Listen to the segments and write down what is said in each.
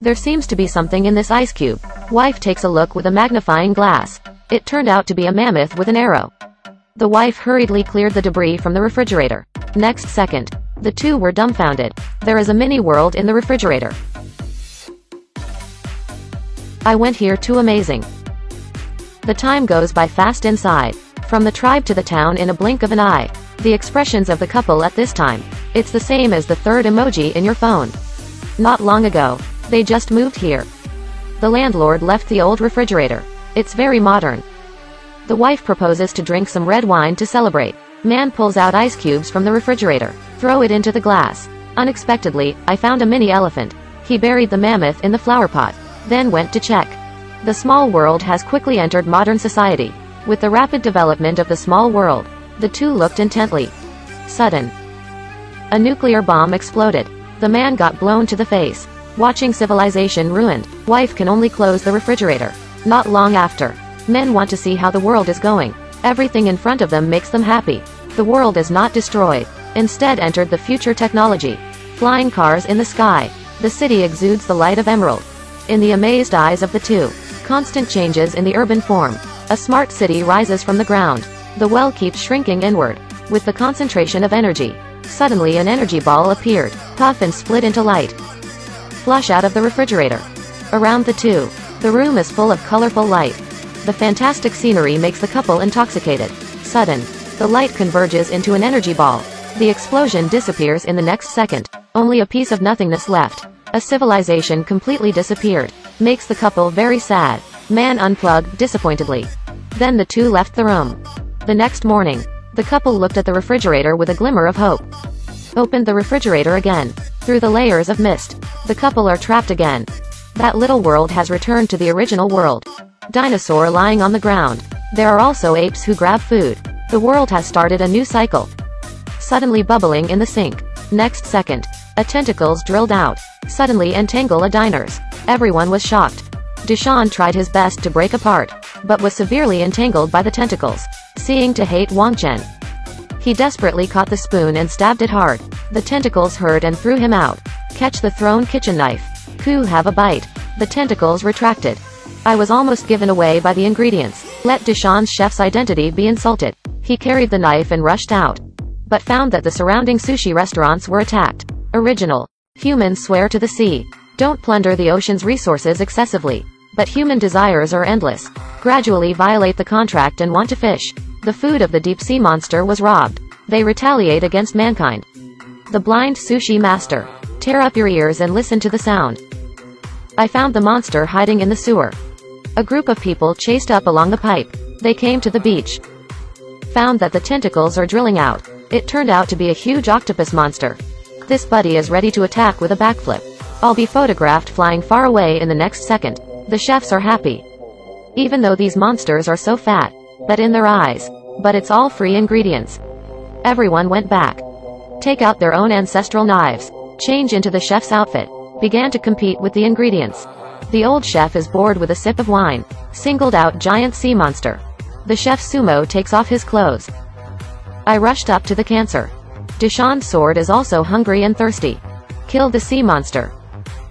There seems to be something in this ice cube. Wife takes a look with a magnifying glass. It turned out to be a mammoth with an arrow. The wife hurriedly cleared the debris from the refrigerator. Next second, the two were dumbfounded. There is a mini world in the refrigerator. I went here too. Amazing. The time goes by fast inside. From the tribe to the town in a blink of an eye. The expressions of the couple at this time. It's the same as the third emoji in your phone. Not long ago. They just moved here. The landlord left the old refrigerator. It's very modern. The wife proposes to drink some red wine to celebrate. Man pulls out ice cubes from the refrigerator. Throw it into the glass. Unexpectedly, I found a mini elephant. He buried the mammoth in the flower pot. Then went to check. The small world has quickly entered modern society. With the rapid development of the small world, the two looked intently. Sudden. A nuclear bomb exploded. The man got blown to the face. Watching civilization ruined. Wife can only close the refrigerator. Not long after. Men want to see how the world is going. Everything in front of them makes them happy. The world is not destroyed. Instead entered the future technology. Flying cars in the sky. The city exudes the light of emerald. In the amazed eyes of the two. Constant changes in the urban form. A smart city rises from the ground. The well keeps shrinking inward. With the concentration of energy. Suddenly an energy ball appeared. Puff and split into light. Flush out of the refrigerator. Around the two. The room is full of colorful light. The fantastic scenery makes the couple intoxicated. Sudden. The light converges into an energy ball. The explosion disappears in the next second. Only a piece of nothingness left. A civilization completely disappeared. Makes the couple very sad. Man unplugged disappointedly. Then the two left the room. The next morning. The couple looked at the refrigerator with a glimmer of hope. Opened the refrigerator again. Through the layers of mist. The couple are trapped again. That little world has returned to the original world. Dinosaur lying on the ground. There are also apes who grab food. The world has started a new cycle. Suddenly bubbling in the sink. Next second. A tentacles drilled out. Suddenly entangle a diners. Everyone was shocked. Deshaun tried his best to break apart. But was severely entangled by the tentacles. Seeing to hate Wangchen. He desperately caught the spoon and stabbed it hard. The tentacles heard and threw him out. Catch the thrown kitchen knife. Who have a bite. The tentacles retracted. I was almost given away by the ingredients. Let Deshaun's chef's identity be insulted. He carried the knife and rushed out. But found that the surrounding sushi restaurants were attacked. Original. Humans swear to the sea. Don't plunder the ocean's resources excessively. But human desires are endless. Gradually violate the contract and want to fish. The food of the deep sea monster was robbed. They retaliate against mankind. The blind sushi master. Tear up your ears and listen to the sound. I found the monster hiding in the sewer. A group of people chased up along the pipe. They came to the beach. Found that the tentacles are drilling out. It turned out to be a huge octopus monster. This buddy is ready to attack with a backflip. I'll be photographed flying far away in the next second. The chefs are happy. Even though these monsters are so fat. But in their eyes. But it's all free ingredients. Everyone went back. Take out their own ancestral knives. Change into the chef's outfit. Began to compete with the ingredients. The old chef is bored with a sip of wine. Singled out giant sea monster. The chef sumo takes off his clothes. I rushed up to the cancer. Deshaun's sword is also hungry and thirsty. Killed the sea monster.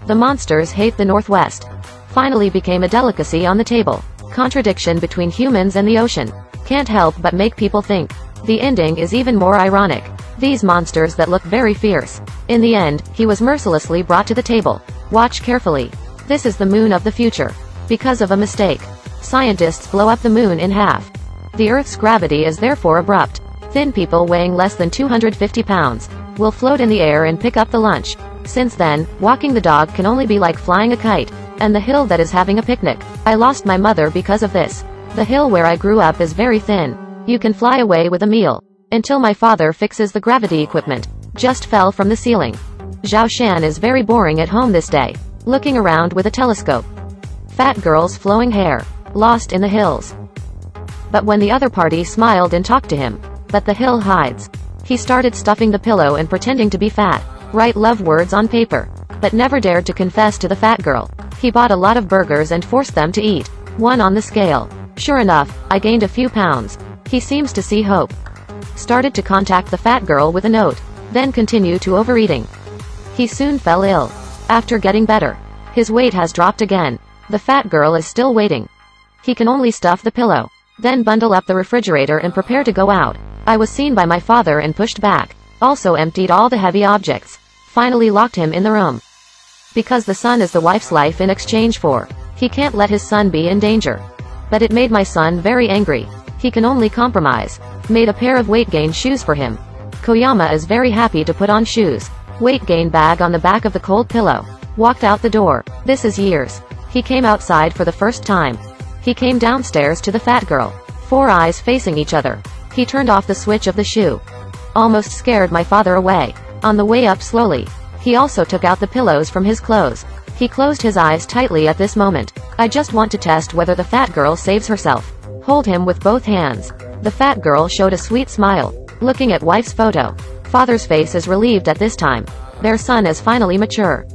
The monsters hate the Northwest. Finally became a delicacy on the table. Contradiction between humans and the ocean. Can't help but make people think. The ending is even more ironic. These monsters that look very fierce. In the end, he was mercilessly brought to the table. Watch carefully. This is the moon of the future. Because of a mistake. Scientists blow up the moon in half. The Earth's gravity is therefore abrupt. Thin people weighing less than 250 pounds will float in the air and pick up the lunch. Since then, walking the dog can only be like flying a kite. And the hill that is having a picnic. I lost my mother because of this. The hill where I grew up is very thin. You can fly away with a meal. Until my father fixes the gravity equipment. Just fell from the ceiling. Zhao Shan is very boring at home this day. Looking around with a telescope. Fat girl's flowing hair. Lost in the hills. But when the other party smiled and talked to him. But the hill hides. He started stuffing the pillow and pretending to be fat. Write love words on paper. But never dared to confess to the fat girl. He bought a lot of burgers and forced them to eat. One on the scale. Sure enough, I gained a few pounds. He seems to see hope. Started to contact the fat girl with a note. Then continue to overeating. He soon fell ill. After getting better, His weight has dropped again. The fat girl is still waiting. He can only stuff the pillow, then bundle up the refrigerator and prepare to go out. I was seen by my father and pushed back. Also emptied all the heavy objects. Finally locked him in the room. Because the son is the wife's life in exchange for. He can't let his son be in danger. But it made my son very angry. He can only compromise. Made a pair of weight gain shoes for him. Koyama is very happy to put on shoes. Weight gain bag on the back of the cold pillow. Walked out the door. This is years. He came outside for the first time. He came downstairs to the fat girl. 4 eyes facing each other. He turned off the switch of the shoe. Almost scared my father away. On the way up slowly. He also took out the pillows from his clothes. He closed his eyes tightly at this moment. I just want to test whether the fat girl saves herself. Hold him with both hands. The fat girl showed a sweet smile. Looking at wife's photo. Father's face is relieved at this time. Their son is finally mature.